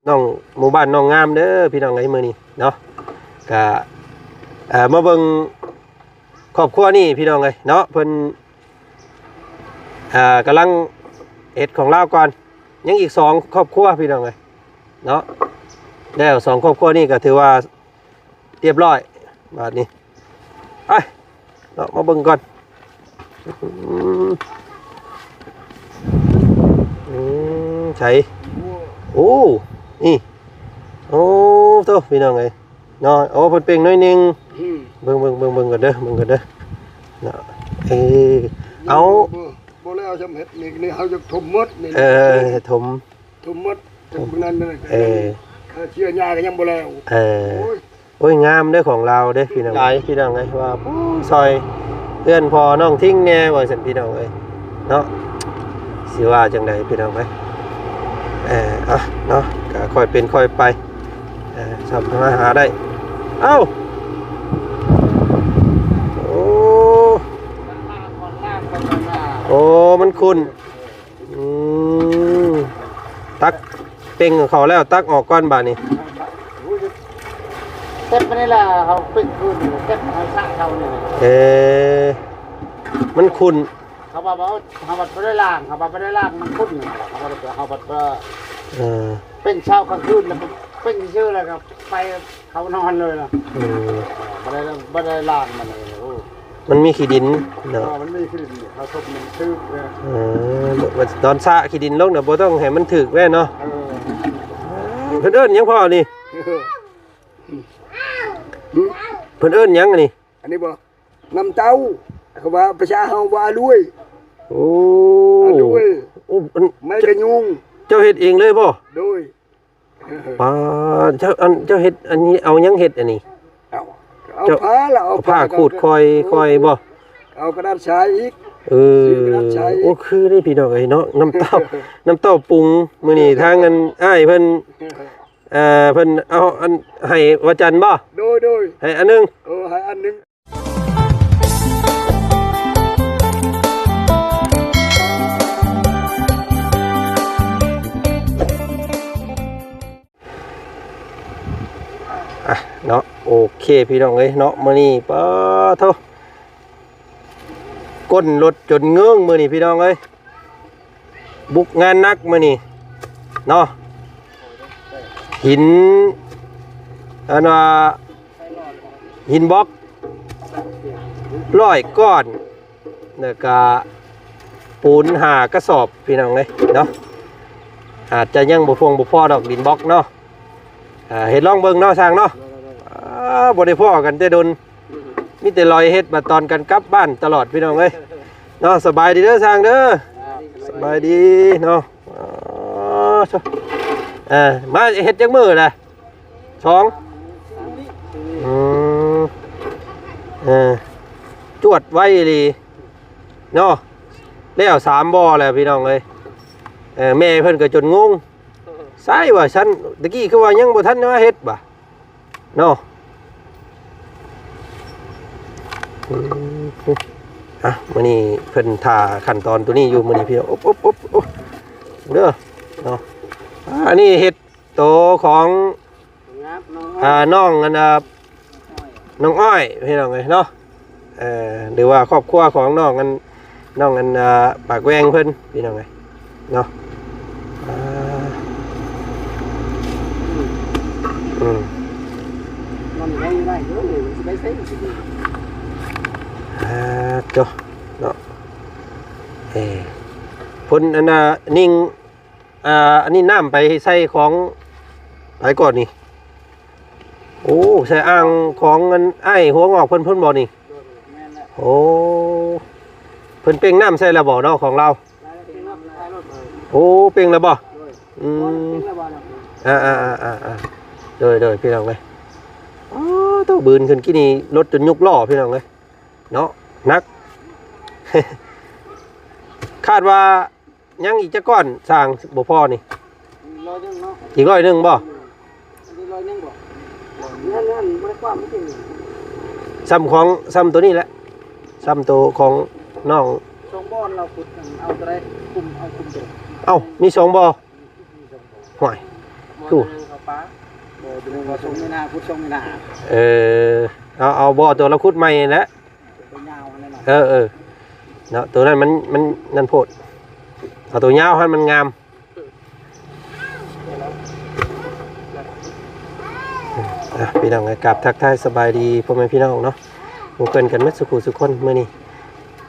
น้องหมู่บ้านน้องงามเด้อพี่น้องไอ้มื้อนี้เนาะก็มาเบิ่งครอบครัวนี่พี่น้องเอ้ยเนาะเพิ่นกำลังเฮ็ดของลาวก่อนยังอีก2ครอบครัวพี่น้องเอ้ยเนาะแล้ว2ครอบครัวนี่ก็ถือว่าเรียบร้อยบาดนี้ไปเนาะมาเบิ่งก่อนใช่โอ้นี่โอ้โตพี่น้องเอ้ยเนาะโอ้เพิ่นเป่งน้อยนึงเบิ่งกันเด้อเนาะเอาบ่แล้วจำเฮ็ดนี่เฮาจะถมหมดนี่ถมหมดถมนั้นเลยเชื่อหญ้าก็ยังบ่แล้วโอ้ยงามเด้อของเราเด้อพี่น้องพี่น้องเอ้ยว่าซอยเพื่อนพอน้องทิ้งแน่ว่าซั่นพี่น้องเอ้ยเนาะสิว่าจังได๋พี่น้องเอ้ยเนาะก็ค่อยเป็นค่อยไปทำมาหาได้เอ้าโอ้มันคุณตักเป่งเขาแล้วตักออกก้อนบาดนี่เก็บไปนี่ล่ะเขาปิดคืนเก็บให้สร้างเขานี่มันคุณเขาบอกว่าเขาบัดไม่ได้ล่างเขาบัดไม่ได้ล่างมันคุ้นเขาบัดเป็นเช้ากลางคืนแล้วเป็นชื่ออะไรครับไปเขานอนเลยนะไม่ได้ล่างมันเลยมันมีขี้ดินเนาะมันมีขี้ดินเขาทุบมันทึบเลยตอนซะขี้ดินลงเดี๋ยวบ่ต้องให้มันถึกแว่เนาะเพิ่นเอิ้นยังพ่อนี่เพิ่นเอิ้นยังนี่อันนี้บ่น้ำเต้าเขาว่าประชาเฮาว่าลุยโอ้ลุยโอ้ไม่กระยุงเจ้าเฮ็ดเองเลยบ่โดยเจ้าเฮ็ดอันนี้เอายังเฮ็ดอันนี้เอาผ้าแล้วเอาผ้าขูดคอยบ่เอากระดาษทรายอีกโอ้คือได้พี่น้องเอ้ยเนาะน้ำเต้าปรุงมื้อนี้ทางอันอ้ายเพิ่นเพิ่นเอาอันให้วจันทร์บ่โดยให้อันนึงให้อันนึงเนาะโอเคพี่น้องเอ้ยเนาะมื้อนี้ป้าเท่าก้นรถจนเงื่องมื้อนี้พี่น้องเอ้ยบุกงานนักมื้อนี้เนาะหินหินบล็อก100 ก้อนแล้วก็ปูน5 กระสอบพี่น้องเอ้ยเนาะอาจจะยังบ่พอดอกดินบล็อกเนาะเฮ็ดลองเบิ่งเนาะช่างเนาะบ่ได้พ้อกันแต่โดนมีแต่ลอยเฮ็ดมาตอนกันกลับบ้านตลอดพี่น้องเอ้ยเนาะสบายดีเด้อช่างเด้อสบายดีเนาะมาเฮ็ดจักมื้อล่ะ2จวดไว้อีเนาะแล้ว3บ่อแล้วพี่น้องเอ้ยแม่เพิ่นก็จนงงใช่ว่าฉันตะกี้คือว่ายังบ่ทันมาเฮ็ดบ่เนาะมื้อนี้เพิ่นท่าขั้นตอนตัวนี้อยู่มื้อนี้พี่อบเด้อเนาะอันนี้เฮ็ดโตของน้องอันน้องอ้อยพี่น้องเอ้ยเนาะหรือว่าครอบครัวของน้องอันปากแวงเพิ่นพี่น้องเอ้ยเนาะมันได้เยอะเลยไปเซ็งจ้ะเนาะพุ่นอันนิ่งอันนี้น้ำไปใส่ของไปก่อนนี่โอ้ใส่อ่างของเงินไอ้หัวงอกเพิ่นบ่นี่โอ้เพิ่นเป่งน้ำใส่ระบ่เนาะของเราโอ้เป่งระบ่โดยพี่น้องเลยต้องบืนขึ้นกี่นี่รถจนยุกล้อพี่น้องเลยเนาะนัก คาดว่ายังอีกจะก้อนสร้างบ่พอนี่อีก100นึงบ่ซ้ำตัวนี้แหละซ้ำตัวของน้อง2 บ่อเราขุดเอาอะไรคุมตัวมี2 บ่อห่วย กู เขาป้าเป็นบ่ทรงไม่น่าพุทธทรงไม่น่า เอาบ่อตัวละคุดใหม่แล้ว เป็นยาวนั่นน่ะ เออเนาะตัวนั้นมันนั่นโพดเอาตัวยาวให้มันงามพี่น้องกราบทักทายสบายดีพ่อแม่พี่น้องเนาะหมู่เพิ่นกันมัดสุขุสุขคนมื้อนี้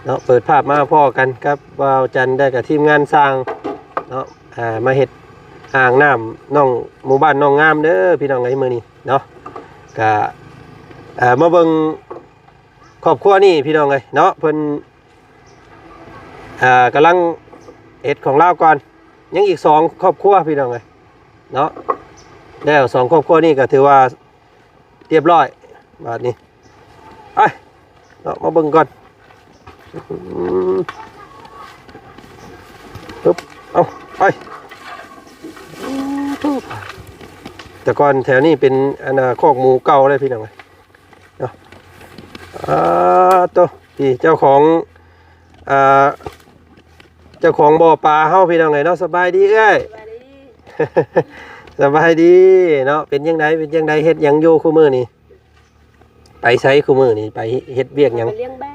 เนาะเปิดภาพมาพ่อกันครับว่าวจันได้กับทีมงานสร้างเนาะมาเฮ็ดอ่างน้ำน้องหมู่บ้านน้องงามเด้อพี่น้องไอ้มื้อนี้เนาะก็มาเบิ่งครอบครัวนี่พี่น้องเอ้ยเนาะเพิ่นกำลังเฮ็ดของเราก่อนยังอีก2ครอบครัวพี่น้องเอ้ยเนาะแล้ว2ครอบครัวนี่ก็ถือว่าเรียบร้อยบาดนี้ไปเนาะมาเบิ่งก่อนปึ๊บเอาไปแต่ก่อนแถวนี้เป็นคอกหมูเก่าเลยพี่น้องเนาะตัวพี่เจ้าของบ่อปลาเฮาพี่น้องเนาะสบายดีเอ้ยสบายดีเนาะเป็นยังไงเฮ็ดหยังอยู่คู่มื้อนี่ไปไสคู่มื้อนี่ไปเฮ็ดเวียกหยังเลี้ยงแบะ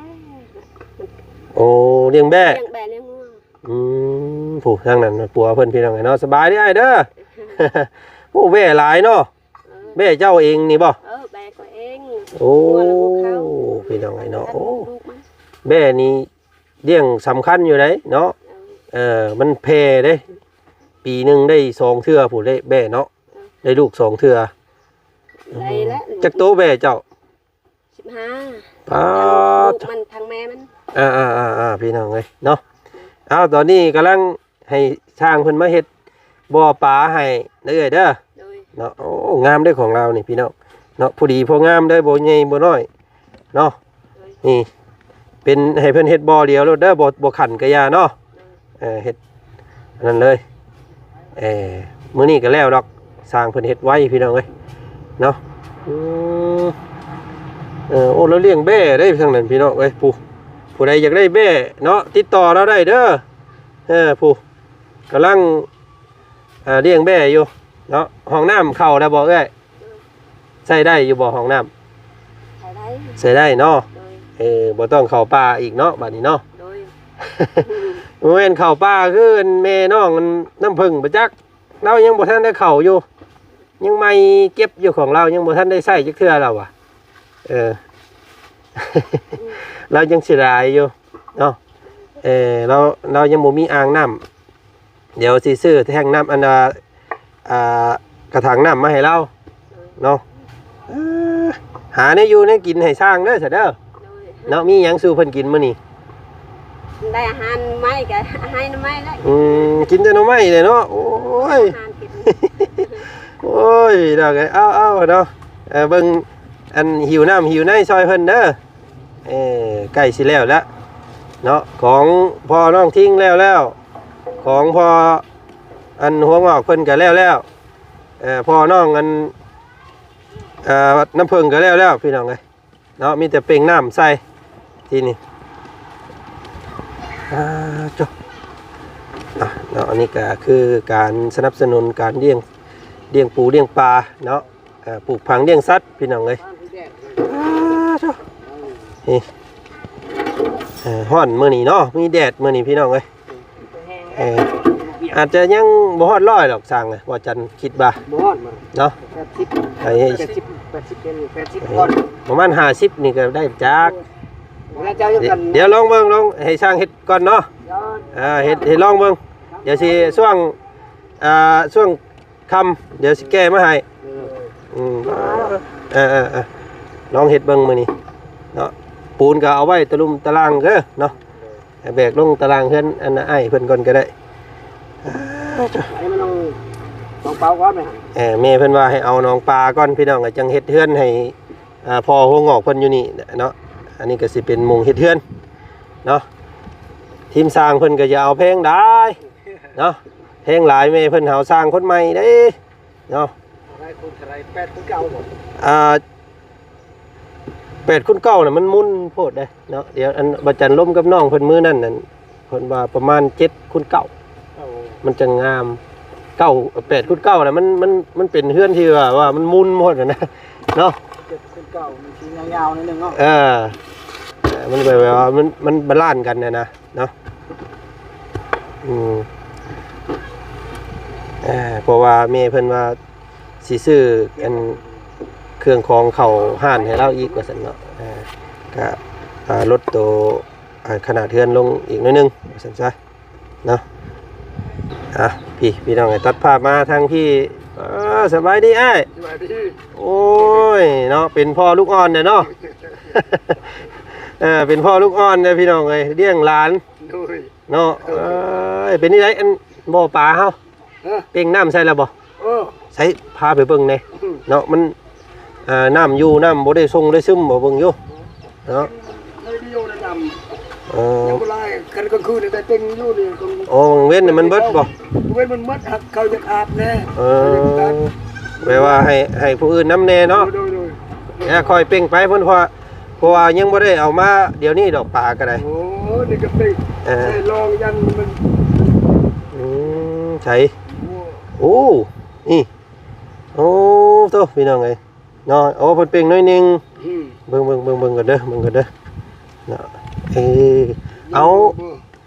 โอ้เลี้ยงแบะ เลี้ยงแบะเลี้ยงงัว ผู้ทางนั้นปัวเพิ่นพี่น้องเนาะสบายดีอ้ายเด้อ โอ้แบ่หลายเนาะแบ่เจ้าเองนี่บ่ แบะก็เอง โอ้พี่น้องเนาะโอ้แบ่นี่เลี้ยงสำคัญอยู่เด้เนาะมันแพร่เด้ปีนึงได้2เทื่อผู้ได้แบ่เนาะได้ลูก2เทื่อ ได้แล้ว จักโตแบ่เจ้า 15 ป๊า ลู ด กมันทางแม่มัน พี่น้องเอ้ยเนาะเอาตอนนี้กำลังให้ช่างเพิ่นมาเฮ็ดบ่อปลาให้เด้อเด้อ โดย เนาะโอ้งามได้อของเรานี่พี่น้องเนาะพอดีพองามได้บ่ใหญ่บ่น้อยเนาะนี่เป็นให้เพิ่นเฮ็ดบ่อเดียวแล้วเด้อบ่ขันกะยาเนาะเฮ็ดนั่นเลยมื้อนี้ก็แล้วดอกสร้างเพิ่นเฮ็ดไว้พี่น้องเอ้ยเนาะโอ้แล้วเลี้ยงแบ่ได้ทางนั้นพี่น้องเอ้ยผู้ใดอยากได้แบ่เนาะติดต่อเราได้เด้อผู้กำลังเลี้ยงแบ่อยู่เนาะห้องน้ำเข้าแล้วบ่เอ้ยใส่ได้อยู่บ่ห้องน้ำ ใส่ได้เนาะ โดย บ่ต้องเข้าป่าอีกเนาะบัดนี้เนาะ โดย บ่แม่นเข้าป่าคือแม่น้องน้ำผึ้งประจักเรายังบ่ทันได้เข้าอยู่ยังไม่เก็บอยู่ของเรายังบ่ทันได้ใช้จักเทื่อเราอ่ะเรายังเสียดายอยู่เนาะเรายังบ่มีอ่างน้ำเดี๋ยวสิซื้อแท่งน้ำกระถางน้ำมาให้เราเนาะหาเนี่ยอยู่เนี่ยกินให้สร้างเด้อเสร็จเด้อ โดย เนาะมีหยังสู้เพิ่นกินมื้อนี้ ได้อาหารไม้ก็ให้น้ำไม้ได้ กินแต่หน่อไม้เลยเนาะโอ้ย อาหารกิน โอ้ยดอกเอาเนาะเบิ่งอันหิวน้ำหิวในซอยเพิ่นเด้อใกล้สิแล้วละเนาะของพ่อน้องทิ้งแล้วของพ่ออันหัวงอกเพิ่นก็แล้วพ่อน้องอันน้ำผึ้งก็แล้วพี่น้องเอ้ยเนาะมีแต่เป่งน้ำใส่ทีนี้จบเนาะอันนี้ก็คือการสนับสนุนการเลี้ยงปูเลี้ยงปลาเนาะปลูกผังเลี้ยงสัตว์พี่น้องเอ้ยนี่ฮ้อนมื้อนี้เนาะมีแดดมื้อนี้พี่น้องเอ้ยอาจจะยังบ่ฮอด100หรอกสั่งเลยว่าจันคิดบ่า บ่ฮอดมา เนาะ 80ก่อน ประมาณ50นี่ก็ได้จัก เวลาเจ้าอยู่กัน เดี๋ยวลองเบิ่งลองให้ช่างเฮ็ดก่อนเนาะเฮ็ดลองเบิ่งเดี๋ยวสิช่วงค่ำเดี๋ยวสิแก้มาให้ลองเฮ็ดเบิ่งมื้อนี้เนาะปูนก็เอาไว้ตะลุมตารางเด้อเนาะแบกลงตารางเฮือนอันน่ะอ้ายเพิ่นก่อนก็ได้ให้มันต้องเป่าก่อนไหม แม่เพิ่นว่าให้เอาน้องปลาก่อนพี่น้องก็จังเฮ็ดเฮือนให้พ่อหัวงอกเพิ่นอยู่นี่เนาะอันนี้ก็สิเป็นมุงเฮ็ดเฮือนเนาะทีมสร้างเพิ่นก็อย่าเอาแพงได้เนาะแพงหลายแม่เพิ่นหาสร้างคนใหม่เด้เนาะอะไรคุณอะไร8คุณเก่าบ่8คุณเก่าน่ะมันมุนโพดเด้เนาะเดี๋ยวอันบ่จันล้มกับน้องเพิ่นมื้อนั้นนั่นเพิ่นว่าประมาณ7คุณเก่ามันจะงาม 8x9น่ะมันเป็นเฮือนที่ว่ามันมุนหมดอะนะเนาะ 7 เก่ามีชิ้นยาวๆนิดนึงเนาะ มันแบบว่ามันบาลานซ์กันนะเนาะเพราะว่าแม่เพิ่นว่าสิซื้ออันเครื่องของเข้าห้านให้เราอีกว่าซั่นเนาะก็ลดตัวขนาดเทือนลงอีกหน่อยนึงว่าซั่นซะเนาะพี่น้องตัดภาพมาทางพี่สบายดีอ้าย สวัสดี โอ้ยเนาะเป็นพ่อลูกอ่อนเนี่ยเนาะ เป็นพ่อลูกอ่อนเนี่ยพี่น้องเอ้ยเลี้ยงหลาน โดย เนาะเป็นนี่ไรอันบ่อปลาเฮา ฮะ เป่งน้ำใส่แล้วบ่ ใส่พาไปเบิ่งแหน่ เนาะมันน้ำอยู่น้ำบ่ได้ทรงได้ซึมบ่เบิ่งอยู่เนาะ ในเดียวนะดำยังบ่ไล่กันกลางคืนได้เต็งอยู่นี่ตรง โอ้เว้นนี่มันเบิดบ่ เว้นมันมัดหักเขาจะอาบแน่ แปลว่าให้ผู้อื่นน้ำแน่เนาะ โดย คอยเป่งไปเพิ่นเพราะว่ายังบ่ได้เอามาเดี๋ยวนี้ดอกปลาก็ได้ โอ้นี่ก็เป็นลองยันมัน ใช่โอ้นี่โอ้โตพี่น้องเอ้ยเนาะโอ้เพิ่นเป่งหน่อยนึงเบิ่งกันเด้อเนาะเอา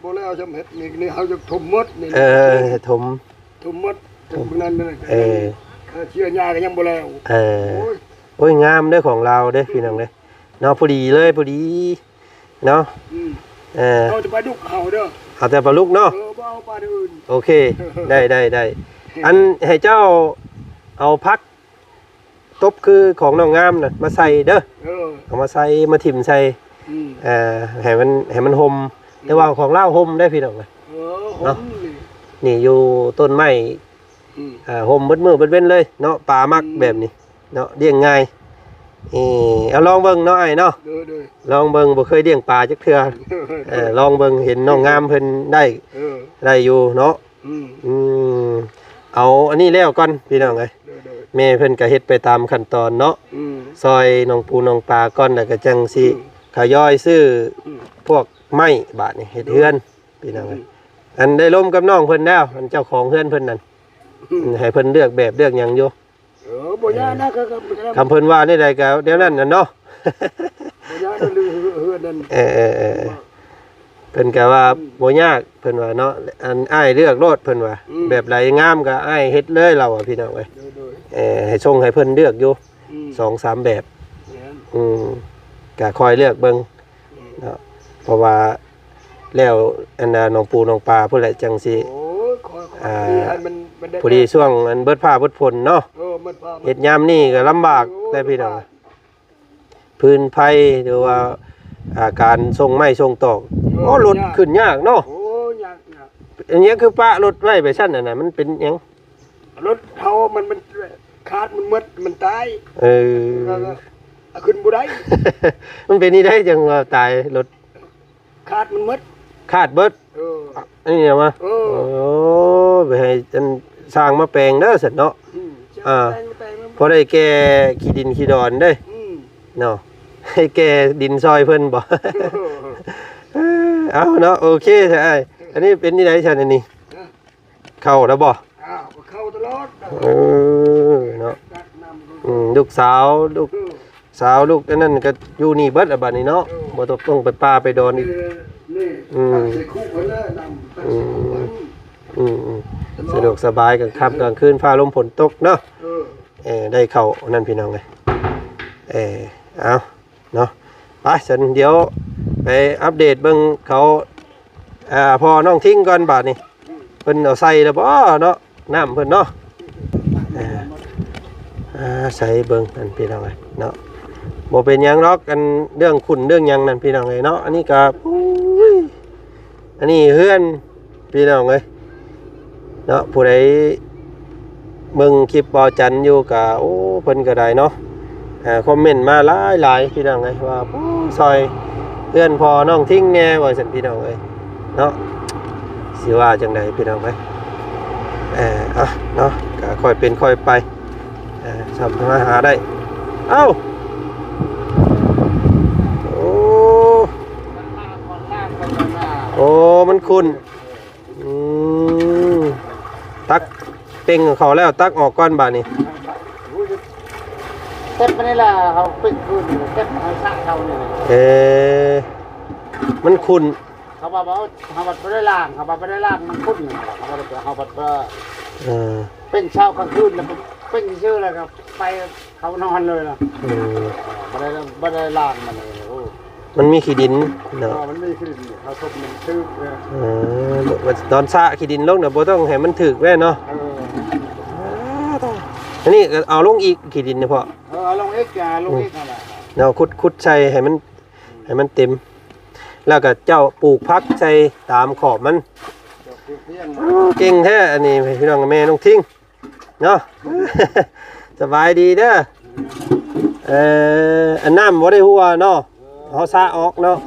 บ่แล้วจำเฮ็ดนี่เฮาจะถมมดนี่ถม ถมมดถมนั้นเลยเชื่อหญ้าก็ยังบ่แล้ว โอ้ยงามเด้อของเราเด้อพี่น้องเด้อเนาะพอดีเลยพอดีเนาะเราจะไปดุกเฮาเด้อเอาแต่ปลาลูกเนาะ บ่เอาปลาอื่นโอเคได้อันให้เจ้าเอาพักตบคือของน้องงามน่ะมาใส่เด้อเอามาใส่มาถิ่มใส่ให้มันห่มแต่ว่าของเล่าห่มได้พี่น้องเนาะนี่อยู่ต้นไม้ห่มเบิดมือเบิดเว้นเลยเนาะปลามักแบบนี้เนาะเลี้ยงง่ายเอาลองเบิ่งเนาะไอ้เนาะลองเบิ่งบ่เคยเลี้ยงปลาจักเทื่อลองเบิ่งเห็นน้องงามเพิ่นได้อยู่เนาะเอาอันนี้แล้วก่อนพี่น้องเอ้ยแม่เพิ่นก็เฮ็ดไปตามขั้นตอนเนาะซอยน้องปูน้องปลาก่อนแล้วก็จังสิขย่อยซื้อพวกไม้บาดนี่เฮ็ดเฮือนพี่น้องเอ้ยอันได้ร่วมกับน้องเพิ่นแล้วอันเจ้าของเฮือนเพิ่นนั่นให้เพิ่นเลือกแบบเลือกหยังอยู่บ่ยานะก็คำเพิ่นว่านี่ใดก็เดี๋ยวนั้นน่ะเนาะบ่ยานั่นเฮือนนั่นเพิ่นก็ว่าบ่ยากเพิ่นว่าเนาะอันอ้ายเลือกโลดเพิ่นว่าแบบไหนงามก็อ้ายเฮ็ดเลยเราอ่ะพี่น้องเอ้ยให้ส่งให้เพิ่นเลือกอยู่ 2-3 แบบก็คอยเลือกเบิ่งเนาะเพราะว่าแล้วอันน่ะน้องปูน้องปลาพุ่นแหละจังสิพอดีช่วงอันเบิดผ้าเบิดฝนเนาะเฮ็ดยามนี่ก็ลำบากได้พี่น้องพื้นไผหรือว่าการส่งไม้ส่งตอกรถขึ้นยากเนาะยากอันนี้คือป้ารถไว้ไปซั่นน่ะมันเป็นหยังรถเฮามันขาดมันตายขึ้นบ่ได้ มันเป็นนี่ได้จังว่าตายรถขาดมันหมดขาดเบิดอันนี้มาไปให้สร้างมาแปลงเด้อซั่นเนาะพอได้แก่ขี้ดินขี้ดอนเด้เนาะให้แก่ดินซอยเพิ่นบ่เอาเนาะโอเคใช่อันนี้เป็นนี่ได้ซั่นอันนี้เข้าแล้วบ่เข้าตลอดเนาะลูกสาวลูกอันนั้นก็อยู่นี่เบิดบัดนี้เนาะบ่ต้องไปป่าไปดอนอีกสะดวกสบายกลางค่ำกลางคืนฟ้าลมฝนตกเนาะได้เข้านั่นพี่น้องเลยเอาเนาะไปฉันเดี๋ยวไปอัปเดตเบิ่งเขาพอน้องทิ้งก่อนบาดนี้เพิ่นเอาใส่แล้วบ่เนาะน้ำเพิ่นเนาะใส่เบิ่งนั่นพี่น้องเลยเนาะบ่เป็นหยังหรอกกันเรื่องขุ่นเรื่องหยังนั่นพี่น้องเลยเนาะอันนี้ก็อันนี้เฮือนพี่น้องเลยเนาะผู้ใดเบิ่งคลิปบ่จันอยู่ก็โอ้เพิ่นก็ได้เนาะคอมเมนต์มาหลายพี่น้องเลยว่าซอยเพื่อนพอน้องทิ้งแน่ว่าซั่นพี่น้องเลยเนาะสิว่าจังไดพี่น้องเอ้ยเนาะก็ค่อยเป็นค่อยไปทำมาหาได้เอ้าโอ้มันคุณตัก เป่งเขาแล้วตักออกก่อนบาดนี้ เต็มไปนี่แหละเขาเป็นคืนเต็มเขาสร้างเขาเนี่ย มันขุ่น เขาบอกว่าเขาบัดไม่ได้ล่างเขาบัดไม่ได้ล่างมันคุ้นเขาบัดเขาบัดเป็นเช้ากลางคืนแล้วเป็นชื่ออะไรครับไปเขานอนเลยนะไม่ได้ล่างมันเลยโอ้ มันมีขี้ดินเนาะ มันไม่ขึ้นเขาทบมันชื่อ ตอนซะขี้ดินลงเนี่ยบ่ต้องให้มันถึกแว่เนาะอันนี้เอาลงอีกขี้ดินเนี่ยพอ เอาลงเอ็กซ์ลงเอ็กซ์นั่นแหละ เนาะขุดใส่ให้มันเต็มแล้วก็เจ้าปลูกพักใส่ตามขอบมันเก่งแท้อันนี้พี่น้องแม่น้องทิ้งเนาะ สบายดีเด้ออันน้ำบ่ได้หัวเนาะเฮาซะออกเนาะ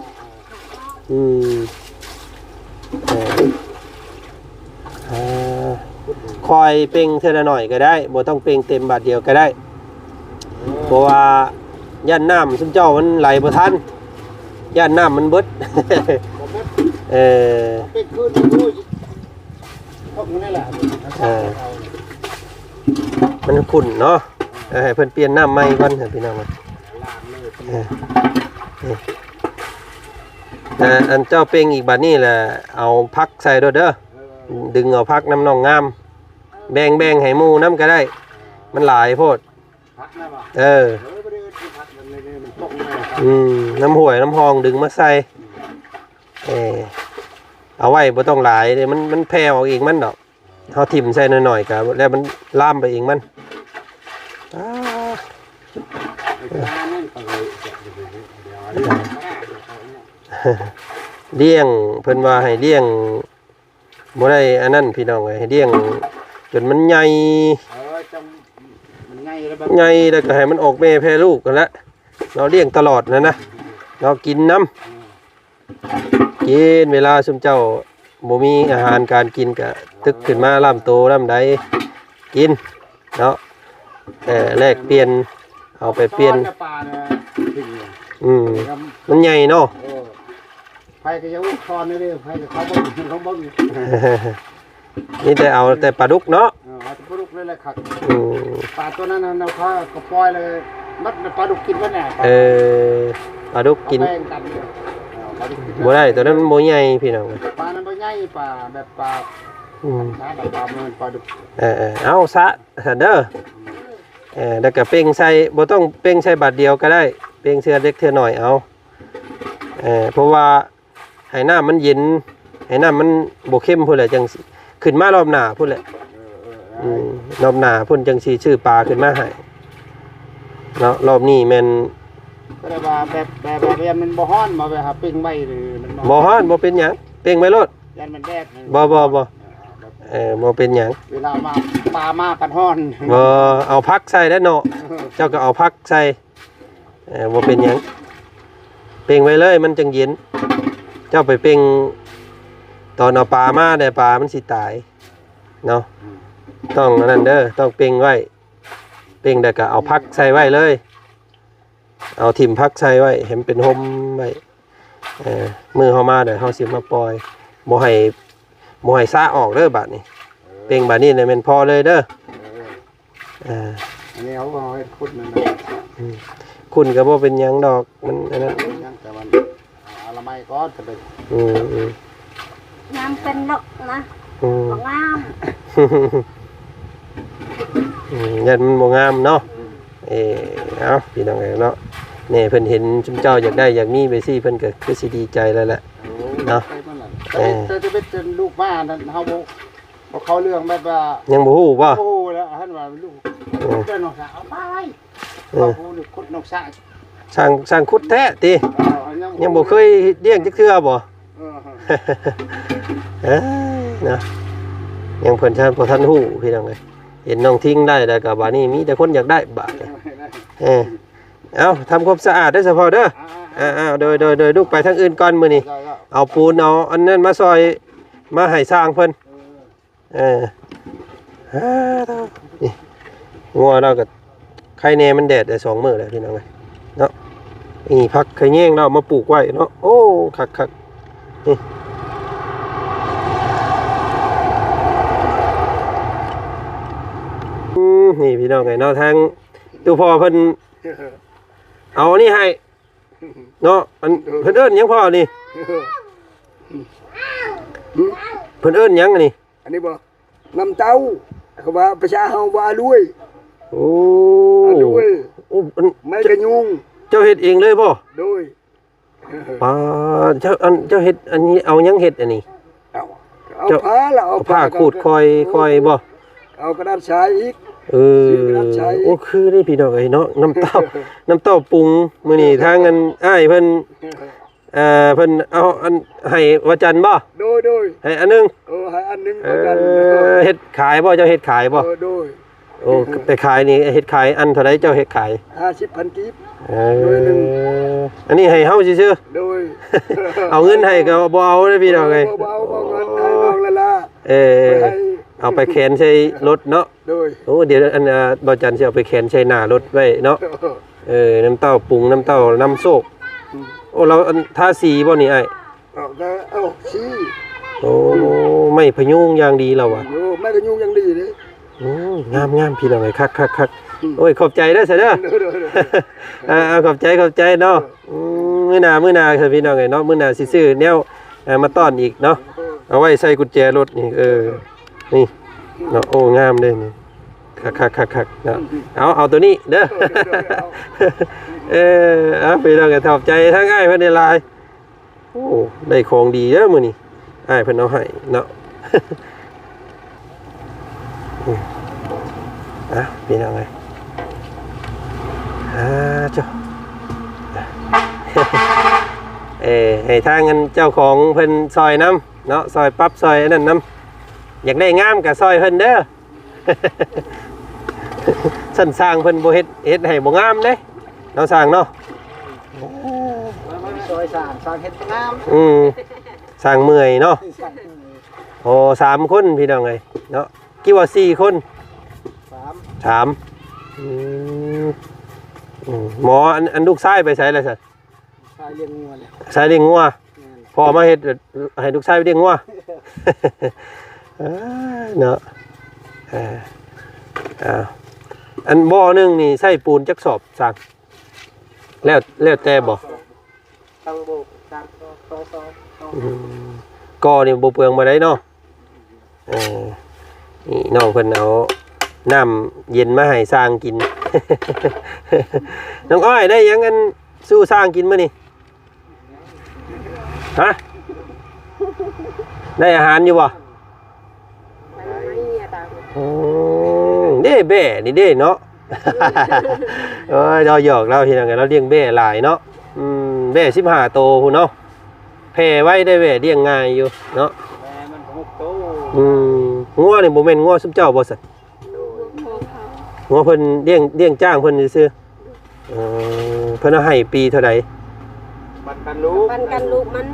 คอยเป่งเท่าหน่อยก็ได้บ่ต้องเป่งเต็มบาทเดียวก็ได้เพราะว่าย่านน้ำซุมเจ้ามันไหลบ่ทันย่านน้ำมันเบิด เป็นคืนดูพวกนี้แหละ มันขุ่นเนาะให้เพิ่นเปลี่ยนน้ำใหม่ก่อนพี่น้องอันเจ้าเป่งอีกบาดนี้แหละเอาพักใส่ด้วยเด้อดึงเอาพักน้ำนองงามแบ่งให้หมู่น้ำก็ได้มันหลายโพดน้ำห่วยน้ำหองดึงมาใส่เอาไว้บ่ต้องหลายเลยมันแผ่ออกเองมันดอกเขาถิ่มใส่หน่อยๆกับแล้วมันล่ามไปเองมันเลี้ยงเพิ่นว่าให้เลี้ยงบ่ได้อันนั้นพี่น้องให้เลี้ยงจนมันใหญ่ใหญ่แล้วก็ให้มันออกแม่แพร่ลูกกันละเราเลี้ยงตลอดนะเรากินน้ำกินเวลาซุมเจ้าบ่มีอาหารการกินก็ตึกขึ้นมาล่ำโตล่ำใดกินเนาะแลกเปลี่ยนเอาไปเปลี่ยนมันใหญ่เนาะไผก็จะอุ้มคอนนี่เด้อไผก็เขาบ่เขาบ่นี่แต่เอาแต่ปลาดุกเนาะเอาแต่ปลาดุกเลยแหละครับปลาตัวนั้นน่ะเขาก็ปล่อยเลยมัดปลาดุกกินบ่แน่ปลาดุกกินบ่ได้ตัวนั้นมันบ่ใหญ่พี่น้องปลานั้นบ่ใหญ่ปลาแบบปลาแบบปลาเมือนปลาดุกเอาซะเด้อแล้วก็เป่งใส่บ่ต้องเป่งใส่บาทเดียวก็ได้เป่งเสื้อเล็กเทื่อหน่อยเอาเพราะว่าให้น้ำมันเย็นให้น้ำมันบ่เข้มพุ่นแหละจังขึ้นมารอบหน้าพุ่นแหละรอบหน้าพุ่นจังสิชื่อปลาขึ้นมาให้เนาะรอบนี้แม่นก็ได้ว่าแบบเรียนมันบ่ฮ้อนมาแบบเป่งไว้หรือมันบ่ฮ้อนบ่เป็นหยังเป่งไว้โลดยันมันแดดบ่บ่เป็นหยังเวลามาปลามาปันฮ้อนบ่เอาพักใส่แล้วเนาะเจ้าก็เอาพักใส่บ่เป็นหยังเป่งไว้เลยมันจังเย็นเจ้าไปเป่งตอนเอาปลามาได้ปลามันสิตายเนาะต้องนั่นเด้อต้องเป่งไว้เป่งแล้วก็เอาพักใส่ไว้เลยเอาถิ่มพักใส่ไว้เห็นเป็นห่มไว้มือเฮามาเดี๋ยวเฮาสิมาปล่อยบ่ให้ซะออกเด้อบาดนี้เป่งบาดนี้เนี่ยแม่นพอเลยเด้ออันนี้เขาให้ขุดนั่นคุณก็บ่เป็นหยังดอกมันอันนั้นแต่มันอะไรไม่ก็จะเป็นงามเป็นนกนะงามยันมันบ่งามเนาะเอาพี่น้องเนาะนี่เพิ่นเห็นชุมเจ้าอยากได้อยากมีไปสิเพิ่นก็คือสิดีใจแล้วแหละเนาะแต่จะเป็นลูกบ้านนั้นเฮาบ่เขาเรื่องแบบว่ายังบ่ฮู้บ่โอ้แล้วท่านว่าลูกเจ้านกสะเอาไปบ่ฮู้นี่ขุดนกสะช่างขุดแท้ติยังบ่เคยเลี้ยงจักเทื่อบ่นะยังเพิ่นบ่ทันฮู้พี่น้องเอ้ยเห็นน้องทิ้งได้แล้วก็บาดนี้มีแต่คนอยากได้บาดเอาทำความสะอาดได้เฉพาะเด้อโดยลูกไปทางอื่นก่อนมื้อนี้เอาปูนเอาอันนั้นมาซอยมาให้สร้างเพิ่นนี่งัวเราก็ไข่แหน่มันแดดได้2มื้อแล้วพี่น้องเอ้ยเนาะนี่ผักไข่แยงเรามาปลูกไว้เนาะโอ้คักๆนี่ อ นี่พี่น้องไงเนาะทางตู้พ่อเพิ่นเอานี่ให้เนาะอันเพิ่นเอิ้นหยังพ่อนี่เพิ่นเอิ้นหยังอันนี้ อันนี้บ่น้ำเต้าเขาว่าประชาเฮาว่าด้วย โอ้ ด้วย โอ้อัน ไม่กระยุง เจ้าเฮ็ดเองเลยบ่ ด้วย ป้าเจ้าเฮ็ดอันนี้เอาหยังเฮ็ดอันนี้ เอาผ้าละเอา ผ้าขูดคอยบ่ เอากระดาษทรายอีก เออ ซื้อกระดาษใช้ โอ้คือได้พี่น้องไอ้เนาะน้ำเต้า น้ำเต้าปรุงมื้อนี้ทางอันอ้ายเพิ่นเพิ่นเอาอันให้ว่าจันทร์บ่ โดย ให้อันหนึง ให้อันหนึงเอากัน เฮ็ดขายบ่เจ้าเฮ็ดขายบ่ โดย โอ้ไปขายนี่เฮ็ดขายอันเท่าใดเจ้าเฮ็ดขาย 50,000กีบ เอ โดยหนึ่ง อันนี้ให้เฮาซื่อ โดย ๆเอาเงินให้ก็บ่เอาเด้อพี่น้องเอ้ย เบาๆเงินให้น้องละละ เออเอาไปแขวนใส่รถเนาะ โดย โอ้เดี๋ยวอันบ่จันสิเอาไปแขวนใส่หน้ารถไว้เนาะน้ำเต้าปรุงน้ำเต้าน้ำโซกโอ้เราอันทาสีบ่นี่ไอ้ เอาชี้ โอ้ไม่พยุงอย่างดีแล้วว่ะ โยไม่กระยุงยังดีเลย โอ้งามพี่น้องเอ้ยคักๆโอ้ยขอบใจเด้อซะเด้อ ขอบใจเนาะมื้อหน้าครับพี่น้องเอ้ยเนาะมื้อหน้าสิซื้อแนวมาต้อนอีกเนาะเอาไว้ใส่กุญแจรถนี่นี่เนาะโอ้งามเด้นี่คักๆเนาะเอาตัวนี้เด้อ เอาพี่น้องก็ขอบใจทั้งอ้ายเพิ่นได้หลายโอ้ได้ของดีเด้อมื้อนี้อ้ายเพิ่นเอาให้เนาะ พี่น้องเอ้ยจ้ะ ให้ทางเงินเจ้าของเพิ่นซอยน้ำเนาะซอยปั๊บซอยอันนั้นน้ำอยากได้งามกับซอยเพิ่นเด้อ สั่นสร้างเพิ่นบ่เฮ็ดให้บ่งามเด้เนาะสร้างเนาะ ซอยสร้างเฮ็ดงาม สร้างเมื่อยเนาะโอ้3 คนพี่น้องเอ้ยเนาะกี่ว่า4 คน3หมออันลูกชายไปไสล่ะซั่น ชายเลี้ยงงัวเนี่ย ชายเลี้ยงงัวพอมาเฮ็ดให้ลูกชายไปเลี้ยงงัว เนาะอันบ่อนึงนี่ใส่ปูนจักสอบสั่งแล้วแต่บ่ ตะโบกตามซอ ก่อนี่บ่เปลืองบ่ได้เนาะนี่น้องเพิ่นเอาน้ำเย็นมาให้สร้างกิน น้องอ้อยได้หยังอันสู้สร้างกินมื้อนี่ฮะได้อาหารอยู่บ่เด้แบ่นี่เด้เนาะ เราหยอกเราทีนึงเราเลี้ยงแบ่หลายเนาะแบ่15 โตพุ่นเนาะแผ่ไว้ได้แบ่เลี้ยงง่ายอยู่เนาะ แม่มัน6โต งัวนี่บ่แม่นงัวซุมเจ้าบ่ซั่นงัวเพิ่นเลี้ยงจ้างเพิ่นซื่อเพิ่นเอาให้ปีเท่าใด ปันกันลูก ปันกันลูกมัน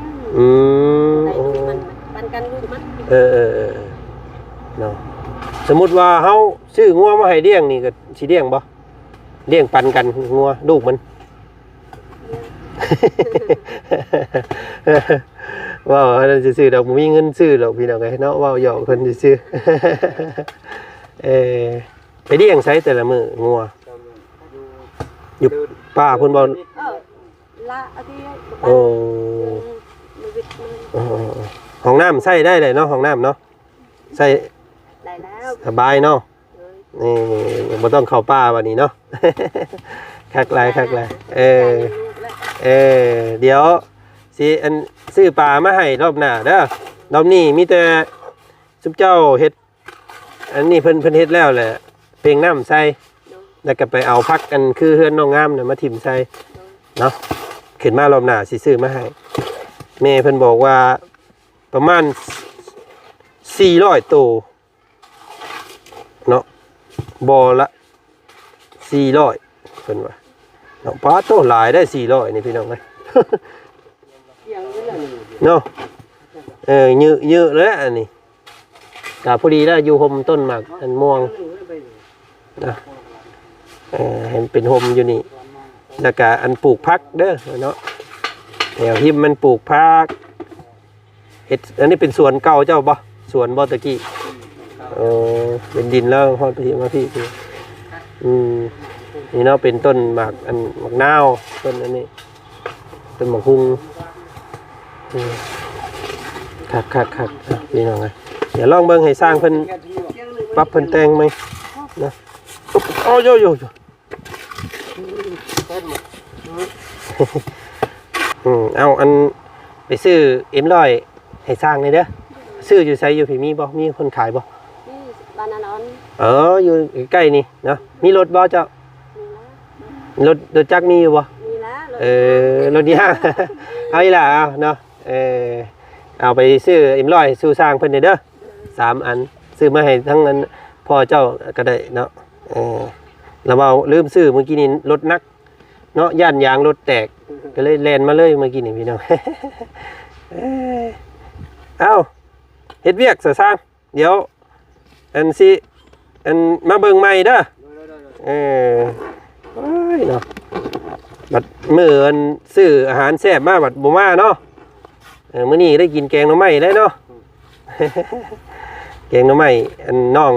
ได้ ลูกมันปันกันลูกมัน เนาะสมมุติว่าเฮาซื้องัวมาให้เลี้ยงนี่ก็สิเลี้ยงบ่เลี้ยงปันกันงัวลูกมัน ว้าวอันนั้นซื้อดอกบ่มีเงินซื้อดอกพี่น้องเอ้ยเนาะว้าวหยอกเพิ่นซื้อ ไปเลี้ยงไสแต่ละมื้องัวอยู่ป่าเพิ่นบ่ ละอาทิตย์ โอ้ห้องน้ำใส่ได้เลยเนาะห้องน้ำเนาะใส่ ได้แล้ว สบายเนาะนี่บ่ต้องเข้าป่าวันนี้เนาะ คักหลายเดี๋ยวสิอันซื้อปลามาให้รอบหน้าเด้อรอบนี้มีแต่ซุปเจ้าเฮ็ดอันนี้เพิ่นเฮ็ดแล้วแหละเพลงน้ำใส่แล้วก็ไปเอาพักกันคือเฮือนน้องงามน่ะมาถิ่มใส่เนาะขึ้นมารอบหน้าสิซื้อมาให้แม่เพิ่นบอกว่าประมาณ400 ตัวเนาะบ่อละ400เพิ่นว่าเนาะปลาโตหลายได้400นี่พี่น้องเอ้ย เนาะเยอะแล้วอันนี้กะพอดีแล้วอยู่ห่มต้นหมากอันม่วงนะเห็นเป็นห่มอยู่นี่แล้วก็อันปลูกพักเด้อเนาะแถวหิมมันปลูกพักเฮ็ดอันนี้เป็นสวนเก่าเจ้าบ่สวนบ่ตะกี้เป็นดินแล้วฮอดไปที่มาพี่ นี่เนาะเป็นต้นหมากอันหมากนาวต้นอันนี้ต้นหมากฮุงคักพี่น้องไงเดี๋ยวลองเบิ่งให้สร้างเพิ่นปรับเพิ่นแต่งไหมนะโอ้โยเอาอันไปซื้อM100ให้สร้างเลยเด้อซื้ออยู่ไสอยู่พี่มีบ่มีคนขายบ่ นี่บ้านนอน อยู่ใกล้นี่เนาะมีรถบ่เจ้า มีแล้วรถจักรมีอยู่บ่ มีแล้วรถยาง เอาอีหล่ะเอาเนาะเอาไปซื้อM100สู่สร้างเพิ่นเด้อ3อันซื้อมาให้ทั้งนั้นพ่อเจ้าก็ได้เนาะแล้วเอาลืมซื้อเมื่อกี้นี้รถนักเนาะย่านยางรถแตกก็เลยแล่นมาเลยเมื่อกี้นี่พี่น้อง เอาเฮ็ดเวียกซะสร้างเดี๋ยวอันมาเบิ่งใหม่เด้อโอ้ยเนาะบัดมื้ออันซื้ออาหารแซ่บมาบัดบ่มาเนาะมื้อนี้ได้กินแกงหน่อไม้ได้เนาะ แกงหน่อไม้อันน้อง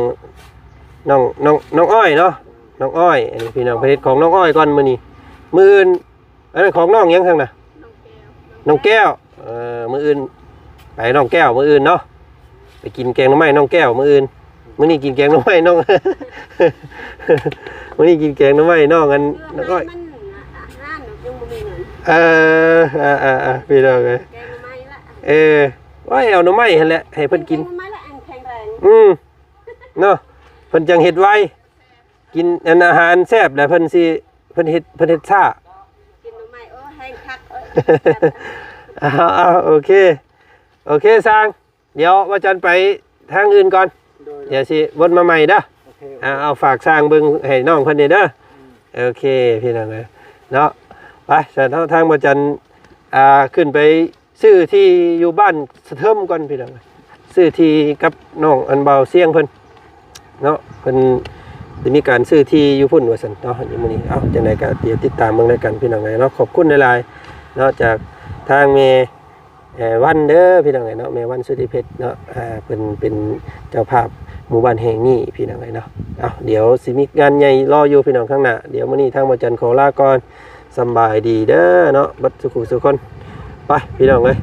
อ้อยเนาะน้องอ้อยอันนี้พี่น้องประเภทของน้องอ้อยก่อนมื้อนี้มื้ออื่นอันนั้นของน้องยังข้างน่ะน้องแก้วมื้ออื่นไปน้องแก้วมื้ออื่นเนาะไปกินแกงหน่อไม้น้องแก้วมื้ออื่นมื้อนี้กินแกงหน่อไม้น้อง มื้อนี้กินแกงหน่อไม้น้องอันน้องอ้อยร้านยังบ่มีเงินพี่น้องเอ้ย แกงไม้ละ ว่าเอาหน่อไม้หั่นแหละให้เพิ่นกิน ไม้ละอันแข็งแรง เนาะเพิ่นจังเฮ็ดไว้กินอันอาหารแซ่บแล้วเพิ่นเฮ็ดช้า กินไม้ให้คัก เอาโอเคสร้างเดี๋ยวว่าจันไปทางอื่นก่อนเดี๋ยวสิวนมาใหม่เด้อเอาฝากสร้างเบิ่งให้น้องเพิ่นเด้อโอเคพี่น้องเอ้ยเนาะไปแต่ทางบ่จันขึ้นไปซื้อที่อยู่บ้านสะเทิมก่อนพี่น้องซื้อที่กับน้องอันเบาเสียงเพิ่นเนาะเพิ่นจะมีการซื้อที่อยู่พุ่นว่าซั่นเนาะอยู่มื้อนี้เอาจังได๋ก็เดี๋ยวติดตามเบิ่งด้วยกันพี่น้องเนาะขอบคุณหลายๆเนาะจากทางเมวันเด้อพี่น้องเนาะเมวันสุธิเพชรเนาะเพิ่นเป็นเจ้าภาพหมู่บ้านแห่งนี้พี่น้องเนาะเอาเดี๋ยวสิมีงานใหญ่รออยู่พี่น้องข้างหน้าเดี๋ยวมื้อนี้ทางบ่จันขอลาก่อนสำบายดีเด้อเนาะบัดสุขสุขคนไปพี่น้องเอ้ย